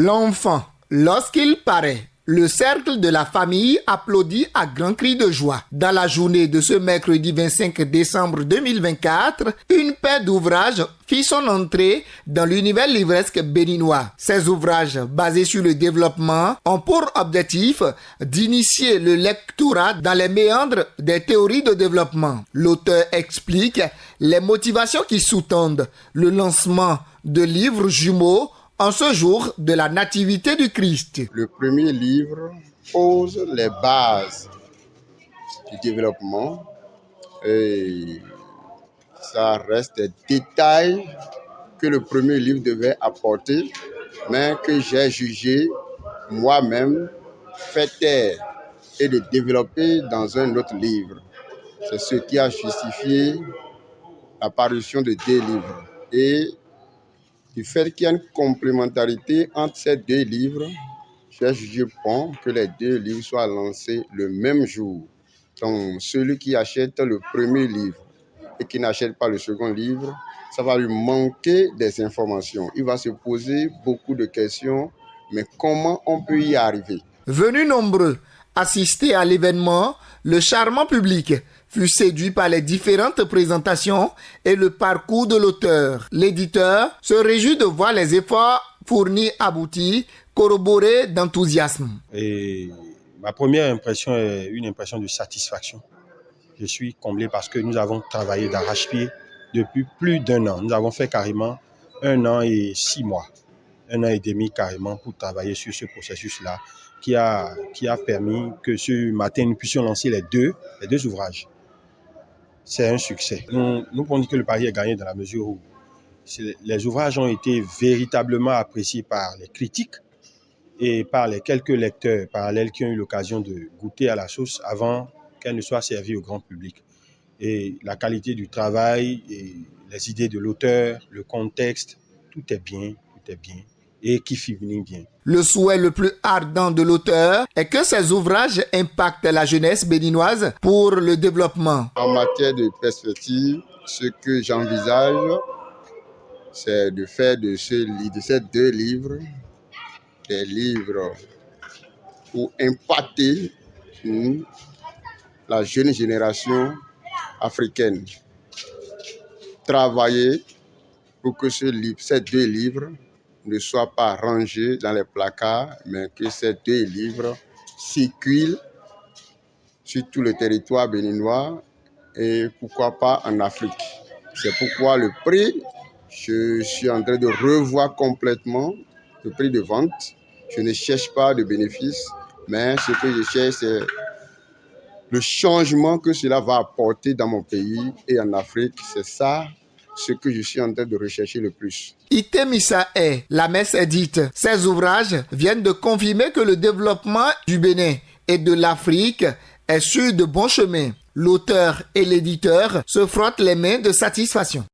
L'enfant, lorsqu'il paraît, le cercle de la famille applaudit à grands cris de joie. Dans la journée de ce mercredi 25 décembre 2024, une paire d'ouvrages fit son entrée dans l'univers livresque béninois. Ces ouvrages, basés sur le développement, ont pour objectif d'initier le lectorat dans les méandres des théories de développement. L'auteur explique les motivations qui sous-tendent le lancement de livres jumeaux en ce jour de la nativité du Christ. Le premier livre pose les bases du développement et ça reste des détails que le premier livre devait apporter, mais que j'ai jugé moi-même fait taire et de développer dans un autre livre. C'est ce qui a justifié l'apparition de 2 livres. Et du fait qu'il y a une complémentarité entre ces 2 livres, j'ai jugé bon que les 2 livres soient lancés le même jour. Donc, celui qui achète le premier livre et qui n'achète pas le second livre, ça va lui manquer des informations. Il va se poser beaucoup de questions, mais comment on peut y arriver? Venus nombreux assister à l'événement, le charmant public fut séduit par les différentes présentations et le parcours de l'auteur. L'éditeur se réjouit de voir les efforts fournis aboutis, corroborés d'enthousiasme. Et ma première impression est une impression de satisfaction. Je suis comblé parce que nous avons travaillé d'arrache-pied depuis plus d'1 an. Nous avons fait carrément 1 an et 6 mois, 1 an et demi carrément pour travailler sur ce processus-là qui a permis que ce matin nous puissions lancer les deux ouvrages. C'est un succès. Nous pouvons dire que le pari est gagné dans la mesure où les ouvrages ont été véritablement appréciés par les critiques et par les quelques lecteurs parallèles qui ont eu l'occasion de goûter à la sauce avant qu'elle ne soit servie au grand public. Et la qualité du travail, et les idées de l'auteur, le contexte, tout est bien et qui finit bien. Le souhait le plus ardent de l'auteur est que ses ouvrages impactent la jeunesse béninoise pour le développement. En matière de perspective, ce que j'envisage, c'est de faire de ces 2 livres des livres pour impacter la jeune génération africaine. Travailler pour que ces 2 livres ne soient pas rangés dans les placards, mais que ces 2 livres circulent sur tout le territoire béninois et pourquoi pas en Afrique. C'est pourquoi le prix, je suis en train de revoir complètement le prix de vente. Je ne cherche pas de bénéfices, mais ce que je cherche, c'est le changement que cela va apporter dans mon pays et en Afrique. C'est ça ce que je suis en train de rechercher le plus. Itemissa est, la messe est dite. Ces ouvrages viennent de confirmer que le développement du Bénin et de l'Afrique est sur de bons chemins. L'auteur et l'éditeur se frottent les mains de satisfaction.